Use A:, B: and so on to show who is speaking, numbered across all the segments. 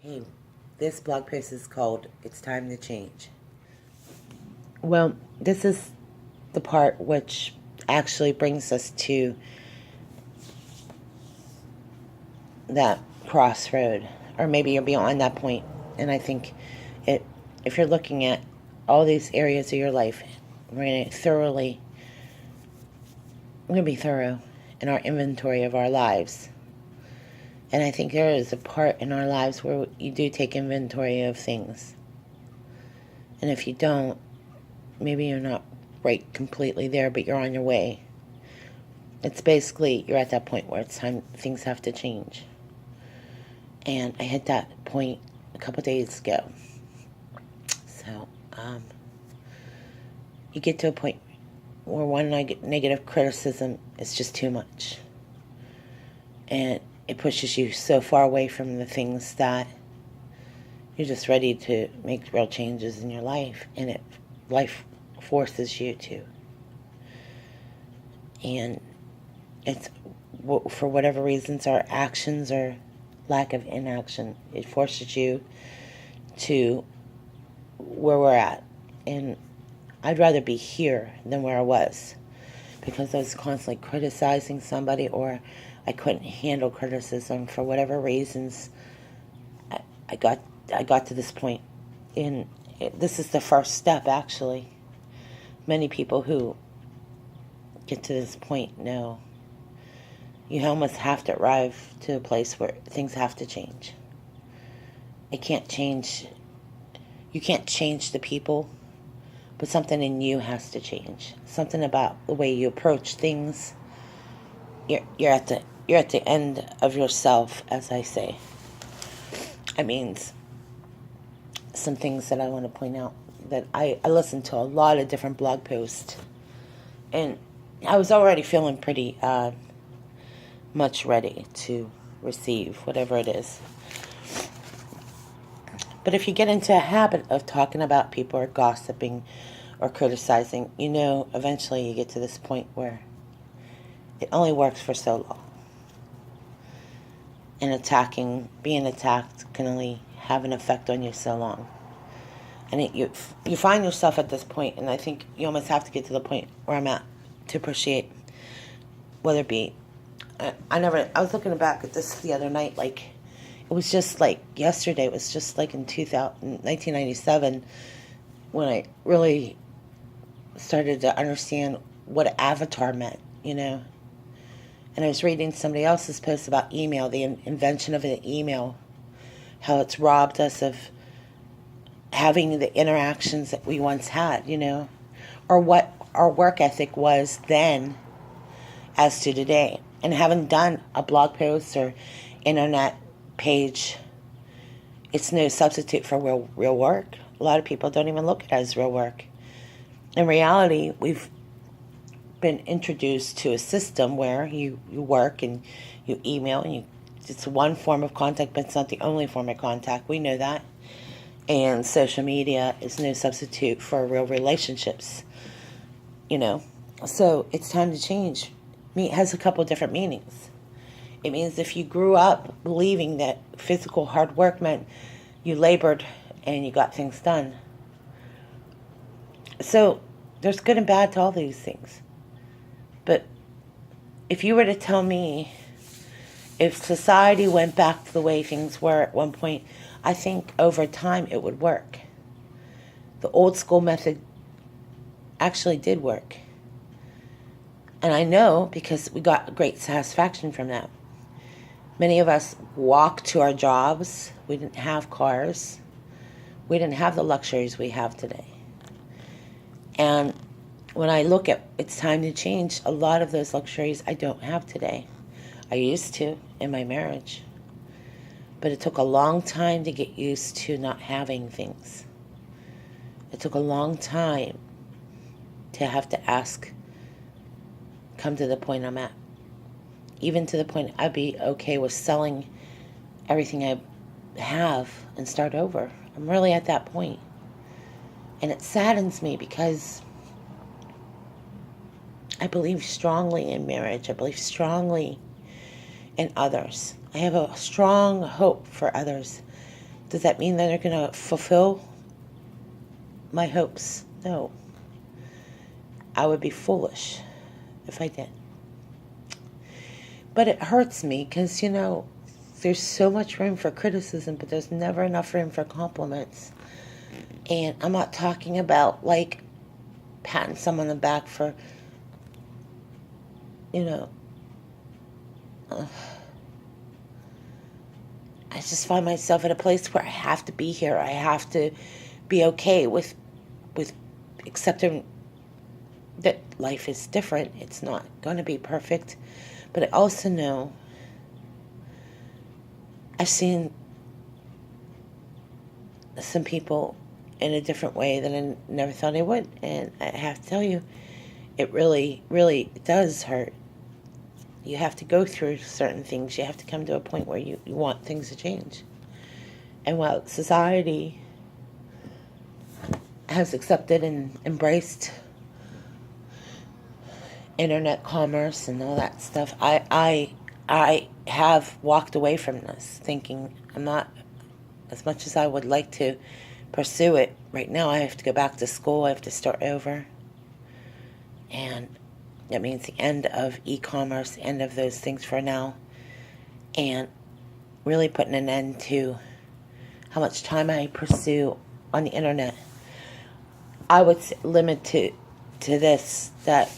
A: Hey, this blog post is called It's Time to Change. Well, this is the part which actually brings us to that crossroad, or maybe you're beyond that point. And I think it, if you're looking at all these areas of your life, we're going to be thorough in our inventory of our lives. And I think there is a part in our lives where you do take inventory of things. And if you don't, maybe you're not right completely there, but you're on your way. It's basically, you're at that point where it's time, things have to change. And I hit that point a couple days ago. So, you get to a point where one negative criticism is just too much. And it pushes you so far away from the things that you're just ready to make real changes in your life. And life forces you to. And it's, for whatever reasons, our actions or lack of inaction, it forces you to where we're at. And I'd rather be here than where I was, because I was constantly criticizing somebody, or I couldn't handle criticism for whatever reasons. I got to this point. And this is the first step, actually. Many people who get to this point know you almost have to arrive to a place where things have to change. It can't change. You can't change the people, but something in you has to change. Something about the way you approach things. You're at the end of yourself, as I say. I mean, some things that I want to point out, that I listened to a lot of different blog posts, and I was already feeling pretty much ready to receive whatever it is. But if you get into a habit of talking about people or gossiping or criticizing, eventually you get to this point where it only works for so long. And being attacked can only have an effect on you so long. And you find yourself at this point, and I think you almost have to get to the point where I'm at to appreciate, whether it be, I was looking back at this the other night, like, it was just like yesterday. It was just like in 1997 when I really started to understand what avatar meant, And I was reading somebody else's post about email, the invention of an email, how it's robbed us of having the interactions that we once had, or what our work ethic was then as to today. And having done a blog post or internet page, it's no substitute for real work. A lot of people don't even look at it as real work. In reality, we've been introduced to a system where you work and you email, and it's one form of contact, but it's not the only form of contact. We know that. And social media is no substitute for real relationships, So it's time to change. It has a couple different meanings. It means if you grew up believing that physical hard work meant you labored and you got things done. So there's good and bad to all these things. But if you were to tell me, if society went back to the way things were at one point, I think over time it would work. The old school method actually did work. And I know because we got great satisfaction from that. Many of us walked to our jobs. We didn't have cars. We didn't have the luxuries we have today. And when I look at it's time to change, a lot of those luxuries I don't have today. I used to in my marriage. But it took a long time to get used to not having things. It took a long time to have to come to the point I'm at. Even to the point I'd be okay with selling everything I have and start over. I'm really at that point. And it saddens me because I believe strongly in marriage. I believe strongly in others. I have a strong hope for others Does that mean that they're going to fulfill my hopes? No. I would be foolish if I did. But it hurts me because, there's so much room for criticism, but there's never enough room for compliments. And I'm not talking about, like, patting someone on the back for, I just find myself at a place where I have to be here. I have to be okay with accepting that life is different. It's not going to be perfect. But I also know I've seen some people in a different way that I never thought I would. And I have to tell you, it really, really does hurt. You have to go through certain things. You have to come to a point where you want things to change. And while society has accepted and embraced internet commerce and all that stuff, I have walked away from this thinking I'm not, as much as I would like to pursue it right now, I have to go back to school. I have to start over. And that means the end of e-commerce, end of those things for now, and really putting an end to how much time I pursue on the internet. I would limit to this, that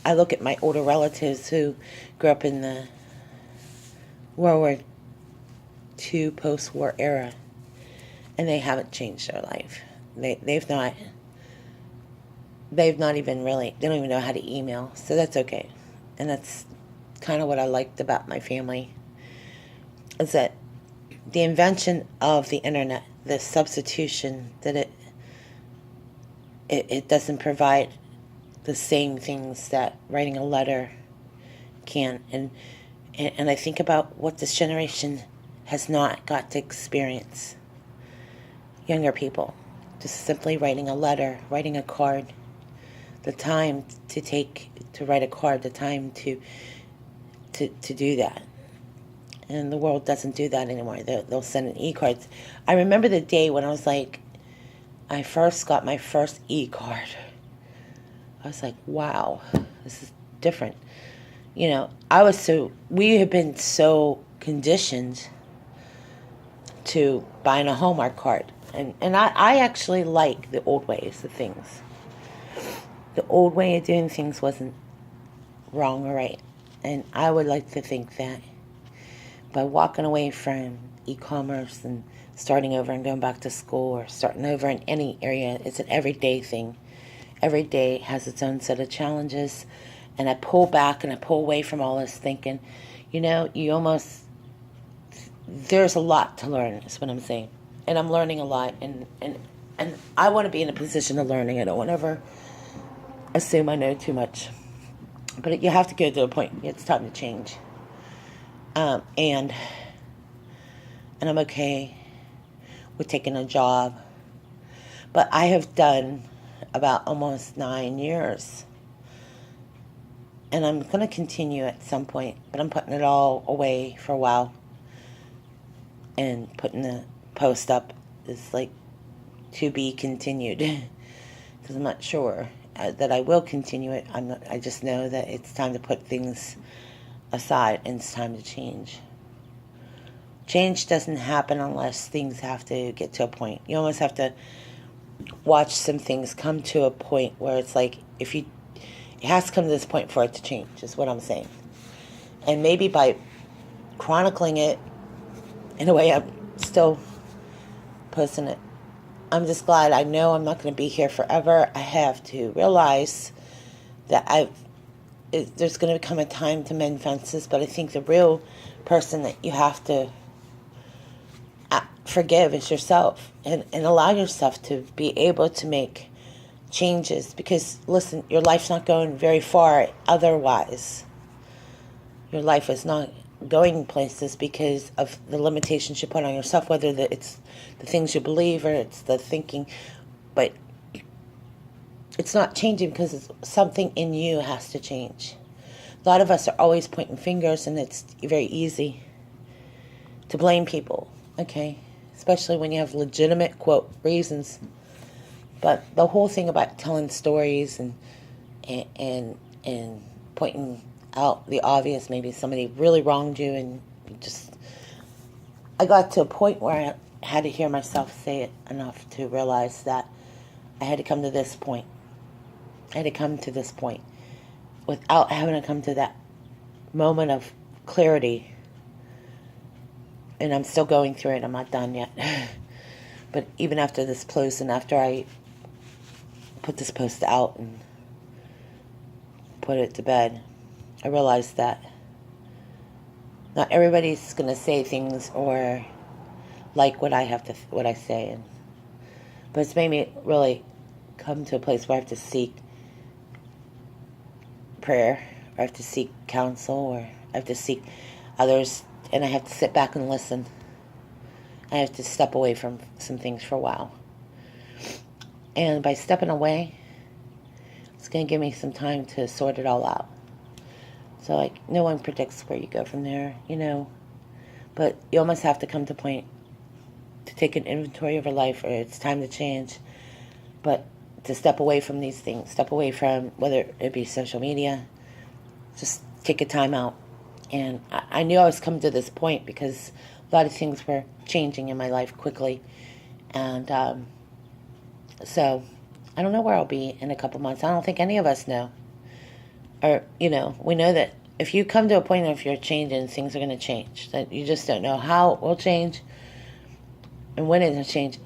A: I look at my older relatives who grew up in the World War II post-war era, and they haven't changed their life. They've not even really, they don't even know how to email, so that's okay. And that's kind of what I liked about my family, is that the invention of the internet, the substitution, that it doesn't provide the same things that writing a letter can. And I think about what this generation has not got to experience. Younger people, just simply writing a letter, writing a card, the time to take to write a card, the time to do that. And the world doesn't do that anymore. They'll send in e-cards. I remember the day when I first got my first e-card. I was like, wow, this is different. We have been so conditioned to buying a Hallmark card. And I actually like the old ways of things. The old way of doing things wasn't wrong or right. And I would like to think that by walking away from e-commerce and starting over and going back to school, or starting over in any area, it's an everyday thing. Every day has its own set of challenges. And I pull back and I pull away from all this thinking, there's a lot to learn, is what I'm saying. And I'm learning a lot. And I want to be in a position of learning. I don't want to ever assume I know too much. But you have to go to a point. It's time to change. And I'm okay with taking a job. But I have done about almost 9 years. And I'm going to continue at some point. But I'm putting it all away for a while. And putting the post up is like to be continued. Because I'm not sure that I will continue it. I just know that it's time to put things aside and it's time to change. Change doesn't happen unless things have to get to a point. You almost have to watch some things come to a point where it's like, it has to come to this point for it to change, is what I'm saying. And maybe by chronicling it in a way I'm still posting it, I'm just glad I know I'm not going to be here forever. I have to realize that there's going to come a time to mend fences, but I think the real person that you have to forgive is yourself, and allow yourself to be able to make changes. Because, listen, your life's not going very far otherwise. Your life is not going places because of the limitations you put on yourself, whether it's the things you believe or it's the thinking, but it's not changing because something in you has to change. A lot of us are always pointing fingers, and it's very easy to blame people. Okay, especially when you have legitimate, quote, reasons. But the whole thing about telling stories and pointing out the obvious, maybe somebody really wronged you, and you just, I got to a point where I had to hear myself say it enough to realize that I had to come to this point. I had to come to this point without having to come to that moment of clarity. And I'm still going through it. I'm not done yet. But even after this post and after I put this post out and put it to bed, I realized that not everybody's going to say things or like what I say. But it's made me really come to a place where I have to seek prayer, or I have to seek counsel, or I have to seek others, and I have to sit back and listen. I have to step away from some things for a while. And by stepping away, it's going to give me some time to sort it all out. So, like, no one predicts where you go from there, But you almost have to come to a point to take an inventory of your life, or it's time to change. But to step away from these things, step away from whether it be social media, just take a time out. And I knew I was coming to this point because a lot of things were changing in my life quickly. And so I don't know where I'll be in a couple months. I don't think any of us know. Or, we know that if you come to a point of you're changing, things are going to change. That you just don't know how it will change and when it's going to change.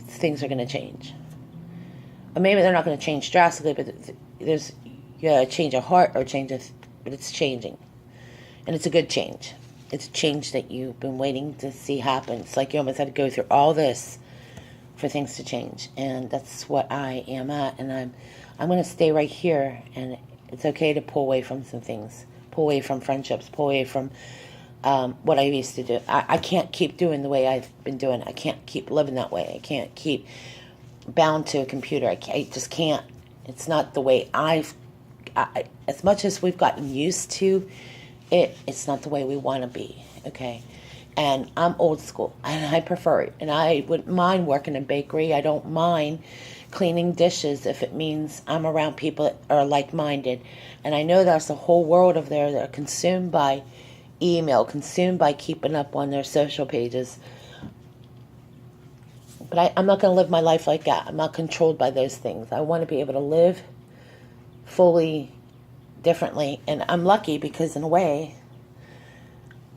A: Things are going to change. Or maybe they're not going to change drastically, but there's a change of heart or but it's changing. And it's a good change. It's a change that you've been waiting to see happen. It's like you almost had to go through all this for things to change. And that's what I am at. And I'm going to stay right here. And it's okay to pull away from some things. Pull away from friendships. Pull away from what I used to do. I can't keep doing the way I've been doing. I can't keep living that way. I can't keep bound to a computer. I just can't. It's not the way as much as we've gotten used to it, it's not the way we want to be, okay? And I'm old school, and I prefer it. And I wouldn't mind working in a bakery. I don't mind cleaning dishes if it means I'm around people that are like-minded. And I know there's a whole world of there that are consumed by email, consumed by keeping up on their social pages. But I'm not going to live my life like that. I'm not controlled by those things. I want to be able to live fully differently. And I'm lucky because, in a way,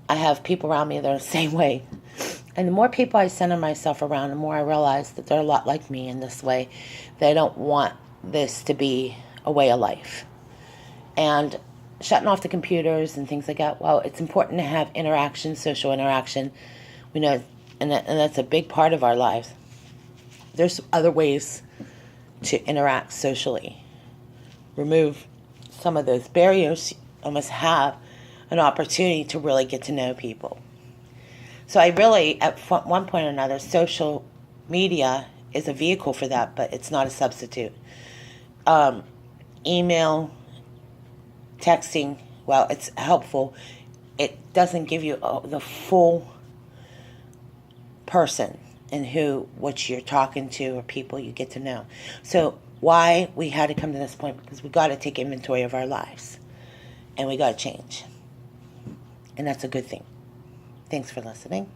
A: I have people around me that are the same way. And the more people I center myself around, the more I realize that they're a lot like me in this way. They don't want this to be a way of life. And shutting off the computers and things like that, well, it's important to have interaction, social interaction. We know, and that's a big part of our lives. There's other ways to interact socially. Remove some of those barriers. You almost have an opportunity to really get to know people. So I really, at one point or another, social media is a vehicle for that, but it's not a substitute. Email, texting, well, it's helpful. It doesn't give you the full person and what you're talking to or people you get to know. So why we had to come to this point, because we got to take inventory of our lives and we got to change. And that's a good thing. Thanks for listening.